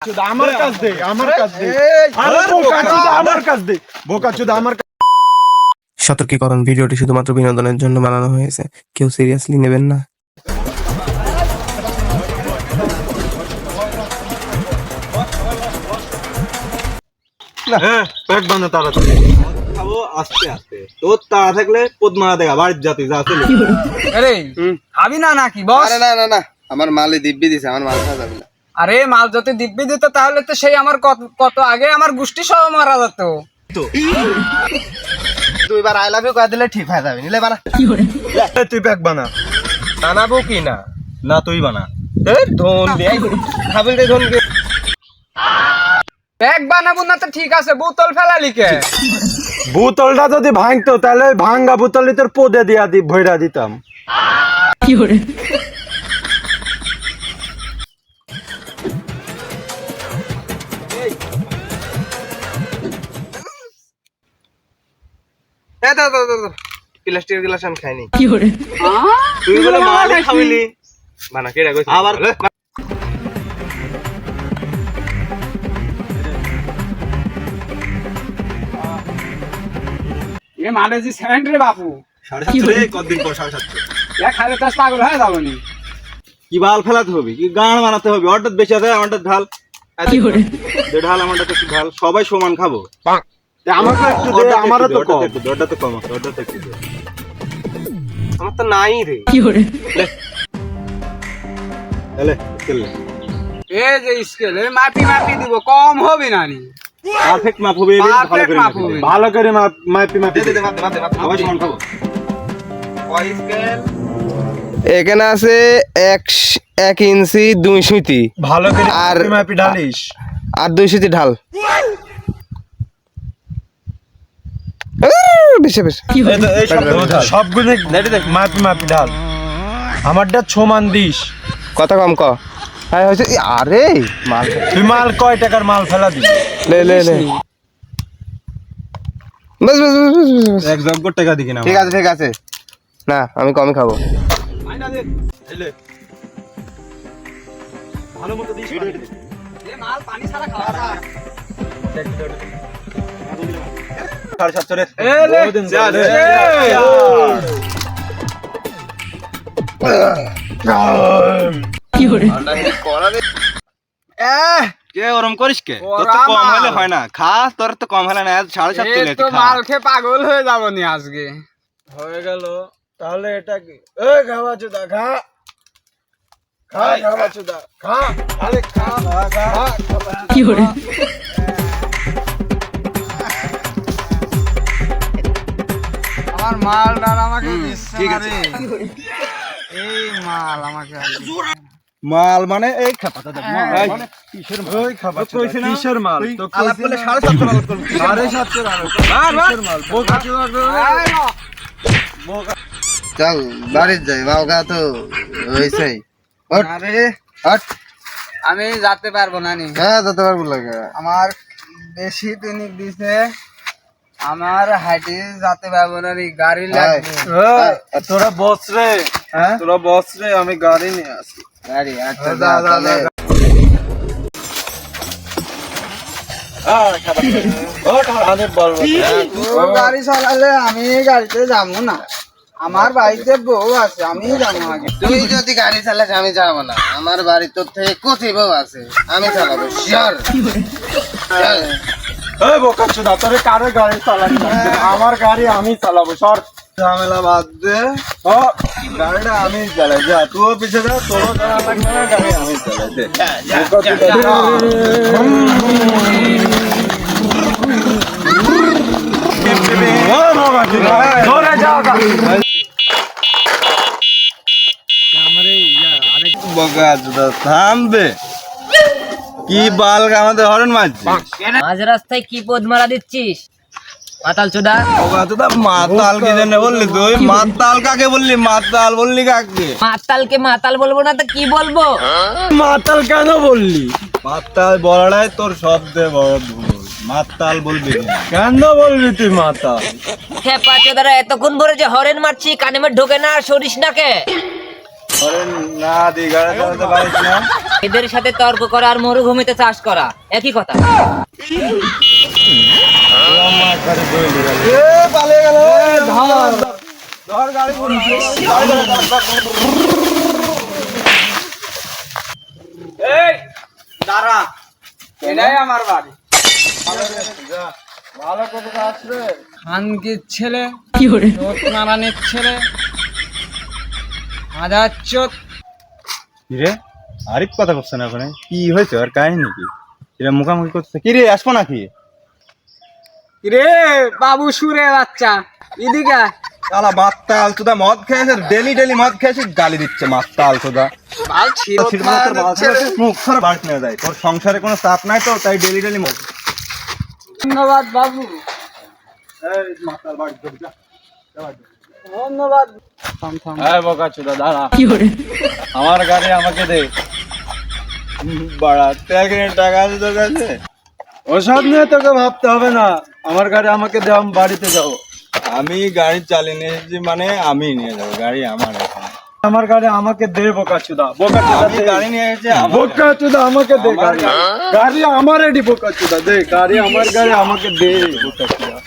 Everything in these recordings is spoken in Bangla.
আমার কাছ দে, আমার কাছ দে। আরে বোকাচোদা আমার কাছ দে, বোকাচোদা আমার কাছ। সতর্কীকরণ, ভিডিওটি শুধুমাত্র বিনোদনের জন্য বানানো হয়েছে, কেউ সিরিয়াসলি নেবেন না। প্যাক বানা তাড়াতাড়ি। খাবো আস্তে আস্তে, তোর তাড়া থাকলে পদ্মা দেখা বাড়ির জাতি যা চলে। আরে খাবি না নাকি বস? আরে না না না, আমার মালে দিব্যি দিছে, আমার মাল খাওয়া যাবে না। আরে মাল যদি দিব্যি দিত তাহলে তো সেই আমার কত আগে আমার গোষ্ঠী সহ মারা যেত। দুইবার আই লাভ ইউ কয়ে দিলে ঠিক হয়ে যাবে, নিলে বানা। তুই প্যাক বানা। বানাবো কি না? না তুই বানা। ধন খাবেন রে ধন। ব্যাগ বানাবো না তো ঠিক আছে, বোতল ফেলালি কে? বোতলটা যদি ভাঙতো তাহলে ওই ভাঙ্গা বোতলই তোর পদে দিয়া ভইরা দিতাম। প্লাস্টিকের গ্লাস আমি খাইনি। তুই বলে মালই খাবিলি। বানা কেডা কইছিস? আবার এ মানে জি সেন্ট রে বাপু, 7:30 কতদিন পর 7:30 এ খালে তাস পাগল হয়ে যাবনি। কি বাল ফেলাতে হবে, কি গান বানাতে হবে? অর্ডার বেশি আছে, আমারটা ঢাল। ঢাল আমারটা একটু ঢাল, সবাই সমান খাবো। আমাকে একটু দে, আমারও তো কম। অর্ডার তো কম, অর্ডার তো একটু দে। আমার তো নাই রে। এলে চলে এ যে স্কেল এ মাপি মাপি দিব, কম হবে না নি। পারফেক্ট মাপ হবে, ভালো Perfect করে মাপ মাপ হবে। হবে। ভালো করে মাপি মাপি দে দে দে, সবাই সমান খাবো। এখানে আছে 1 ইঞ্চি 2 সুতি ভালো করে আর- মাপি ঢালিস। আর 2 সুতি ঢাল। বেশি বেশি এই সব ঢাল। সবগুলো মাপি মাপি ঢাল। আমারটা সমান দিস। কথা কম ক। হ্যাঁ হয়েছে। আরে মাল তুই মাল কয় টাকার মাল ফেলা দিবি? লে লে লে, বাস বাস বাস বাস, বাস। এক জগ টাকা দিকি না। ঠিক আছে ঠিক আছে, না আমি কমই খাবো। আইনা দে। এলে ভালো মতো দিস। এ মাল পানি ছাড়া খাওয়া যায়। 7:30 রে। এলে চল কে ওরম করিস কে? তোর তো কম হলে হয় না, খা। তোর তো কম হলে না, 7:30 এ চলে তো খা। মাল খেয়ে পাগল হয়ে যাবনি আজকে। হয়ে গেল তাহলে এটা কি? এ খাওয়া চুদা খা, খা খাওয়া চুদা খা। আরে খা খা খা। কি করে? আমার মালটা আমাকে দিচ্ছে না রে। এই মাল আমাকে মাল মানে এই খাপাটা দেখ। এই, কিসের মাল? ওই খাবার চুদা, কইছি না? কিসের মাল? তুই তো আলাপ করলে 7:30 আলাপ করবি। 7:30 কিসের মাল? বোকা চুদা চল বাড়ির যাই, বাবা তো হয়েছে। আরে হট, আমি যেতে পারবো না নি। হ্যাঁ যেতে পারবো লাগে। আমার বেশি ট্রেনিং দিছে, আমার হাইটে যেতে পারবো না নি, গাড়ি লাগবে। তোরা বস রে, হ্যাঁ তোরা বস রে, আমি গাড়ি নিয়ে আসি। গাড়ি আচ্ছা যা, যা যা, তাহলে। যা। আরে বল ও গাড়ি চালালে আমি গাড়িতে যাবো না, আমার বাড়িতে বউ আছে, আমি যাবো আগে। তুই যদি গাড়ি চালাস আমি যাবো না, আমার বাড়ি তোর থেকে কোথায় বউ আছে, আমি চালাবো শিওর। এই বোকা চুদা, তোরে কারে গাড়ি চালাবি? আমার গাড়ি আমি চালাবো, সর। ঝামেলা বাদ দে, ও, গাড়িটা আমি চালাই। যা তুইও পিছে যা, তোরও গাড়ি লাগবে না, গাড়ি আমি চালাই। দে বোকা চুদা। ও বোকা চুদা, ধরে যা গাড়ি। বগা জুদা থামবে। কি বাল আমাদের হরন মারছিস? মাঝ রাস্তায় কি পদ মারা দিচ্ছিস মাতাল চোদা? বগা জুদা মাতাল কি জন্য বললি তুই? মাতাল কাকে বললি? মাতাল বললি কাকে? মাতালকে মাতাল বলবো না তো কি বলবো? মাতাল কেন বললি? মাতাল বলাটাই তোর শব্দে বড় ভুল। মাতাল বলবি না। কেন বলবি তুই মাতাল? খেপা চোদারা এতক্ষণ ভরে যে হরেন মারছি কানে মে ঢোকে না, আর সরিস না কে? হরেন না দি গাড়ি চালাতে পারিস না? এদের সাথে তর্ক করা আর মরুভূমিতে চাষ করা একই কথা। এ পালিয়ে গেল ধর ধর গাড়ি এই দাঁড়া, এটাই আমার বাড়ি। ভালো করে আসবে খানকির ছেলে, রত্নারানীর ছেলে, হাজার চোখ। কি রে আরিফ কথা করছে না ওখানে, কি হয়েছে আর কাহিনী কি? এরা মুখামুখি করছে, কি রে আসবো নাকি? রে বাবু সুরে বাচ্চা, এদিকে আয়। শালা মাত্তাল চোদা, মদ খেয়েছে ডেলি ডেলি মদ খেয়েছে, গালি দিচ্ছে মাত্তাল চোদা। বাল ছিঁড়ো মুখ ছাড়া বাড়ি নিয়ে যায়, তোর সংসারে কোনো চাপ নাই তো, তাই ডেলি ডেলি মুখ। ধন্যবাদ বাবু, ধন্যবাদ। হ্যাঁ বোকাচোদা দাঁড়া, আমার গাড়ি আমাকে দে। বাড়া তেল কিনে টাকা আছে তোর কাছে? ওসব নিয়ে তোকে ভাবতে হবে না, আমার গাড়ি আমাকে দে, আমি বাড়িতে যাবো। আমি গাড়ি চালিয়ে নিয়ে এসেছি, মানে আমি নিয়ে যাবো, গাড়ি আমার এখন। আমার গাড়ি আমাকে দে বোকাচোদা, বোকাচোদা আমি দে। গাড়ি নিয়ে এসেছি বোকাচোদা আমাকে দে গাড়ি, গাড়ি আমার এডি বোকাচোদা দে, গাড়ি আমার গাড়ি আমাকে দে বোকাচোদা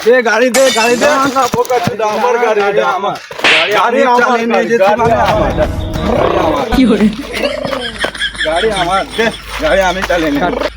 দে, গাড়ি দে, গাড়ি দে না বোকাচোদা, আমার গাড়ি এটা আমার গাড়ি গাড়ি আমি আমার চালিয়ে নিয়ে গাড়ি, যেতে গাড়ি পারি আমার। গাড়ি আমার, দে গাড়ি আমি চালিয়ে নিয়ে